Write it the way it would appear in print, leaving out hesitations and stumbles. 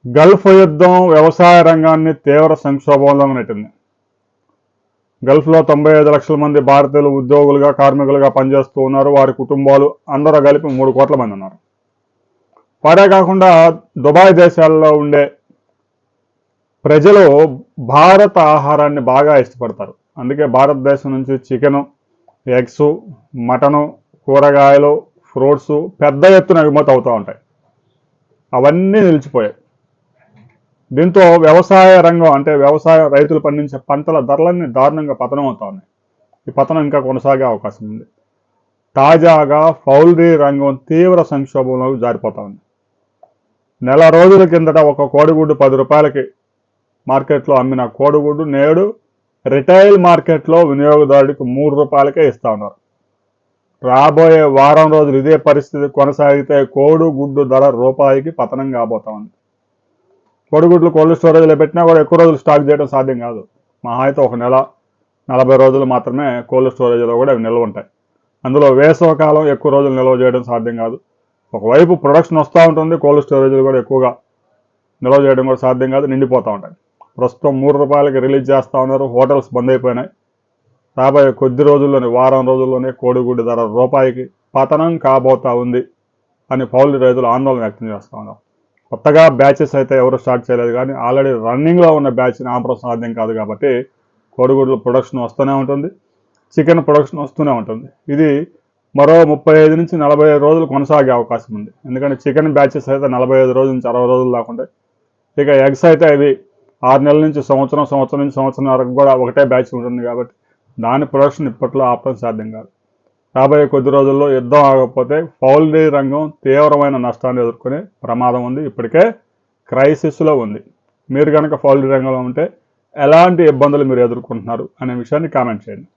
Gulf యుద్ధం వ్యవసాయ రంగాన్ని తీవ్ర సంక్షోభంలో నెట్టింది. గల్ఫ్లో 95 లక్షల మంది భారతీయులు ఉద్యోగులుగా కార్మికులుగా పనిచేస్తూ ఉన్నారు. వారి కుటుంబాలు అందరూ కలిపి 3 కోట్ల మంది ఉన్నారు. వారే కాకుండా దుబాయ్ దేశాల్లో ఉండే ప్రజలు భారత ఆహారాన్ని బాగా ఇష్టపడతారు. అందుకే భారతదేశం నుంచి చికెను, ఎగ్స్, మటను, కూరగాయలు, ఫ్రూట్స్ పెద్ద ఎత్తున ఎగుమతి అవుతూ ఉంటాయి. అవన్నీ నిలిచిపోయాయి. దీంతో వ్యవసాయ రంగం అంటే రైతులు పండించే పంటల ధరలన్నీ దారుణంగా పతనం అవుతా ఉన్నాయి. ఈ పతనం ఇంకా కొనసాగే అవకాశం ఉంది. తాజాగా పౌల్ట్రీ రంగం తీవ్ర సంక్షోభంలోకి జారిపోతా ఉంది. నెల రోజుల కిందట ఒక కోడిగుడ్డు 10 రూపాయలకి మార్కెట్లో అమ్మిన కోడిగుడ్డు నేడు రిటైల్ మార్కెట్లో వినియోగదారుడికి 3 రూపాయలకే ఇస్తా ఉన్నారు. రాబోయే వారం రోజులు ఇదే పరిస్థితి కొనసాగితే కోడిగుడ్డు ధర రూపాయికి పతనం కాబోతా ఉంది. కోడిగుడ్లు కోల్డ్ స్టోరేజ్లో పెట్టినా కూడా ఎక్కువ రోజులు స్టాక్ చేయడం సాధ్యం కాదు. మహా అయితే ఒక నెల 40 రోజులు మాత్రమే కోల్డ్ స్టోరేజ్లో కూడా అవి నిల్వ ఉంటాయి. అందులో వేసవకాలం ఎక్కువ రోజులు నిల్వ చేయడం సాధ్యం కాదు. ఒకవైపు ప్రొడక్షన్ వస్తూ ఉంటుంది, కోల్డ్ స్టోరేజ్లు కూడా ఎక్కువగా నిల్వ చేయడం కూడా సాధ్యం కాదు, నిండిపోతూ ఉంటాయి. ప్రస్తుతం 3 రూపాయలకి రిలీజ్ చేస్తూ ఉన్నారు. హోటల్స్ బంద్ అయిపోయినాయి. రాబోయే కొద్ది రోజుల్లోనే వారం రోజుల్లోనే కోడిగుడ్డు ధర రూపాయికి పతనం కాబోతా ఉంది అని పౌల్ట్రీ రైతులు ఆందోళన వ్యక్తం చేస్తూ ఉన్నారు. కొత్తగా బ్యాచెస్ అయితే ఎవరు స్టార్ట్ చేయలేదు, కానీ ఆల్రెడీ రన్నింగ్లో ఉన్న బ్యాచ్ని ఆపడం సాధ్యం కాదు. కాబట్టి కోడిగుడ్ల ప్రొడక్షన్ వస్తూనే ఉంటుంది, చికెన్ ప్రొడక్షన్ వస్తూనే ఉంటుంది. ఇది మరో 35 నుంచి 45 రోజులు కొనసాగే అవకాశం ఉంది. ఎందుకంటే చికెన్ బ్యాచెస్ అయితే 45 రోజుల నుంచి 60 రోజులు దాకా ఉంటాయి. ఇక ఎగ్స్ అయితే అవి 6 నెలల నుంచి సంవత్సరం నుంచి సంవత్సరం వరకు కూడా ఒకటే బ్యాచ్ ఉంటుంది. కాబట్టి దాని ప్రొడక్షన్ ఇప్పట్లో ఆపడం సాధ్యం కాదు. రాబోయే కొద్ది రోజుల్లో యుద్ధం ఆగకపోతే పౌల్ట్రీ రంగం తీవ్రమైన నష్టాన్ని ఎదుర్కొనే ప్రమాదం ఉంది. ఇప్పటికే క్రైసిస్లో ఉంది. మీరు కనుక పౌల్ట్రీ రంగంలో ఉంటే ఎలాంటి ఇబ్బందులు మీరు ఎదుర్కొంటున్నారు అనే విషయాన్ని కామెంట్ చేయండి.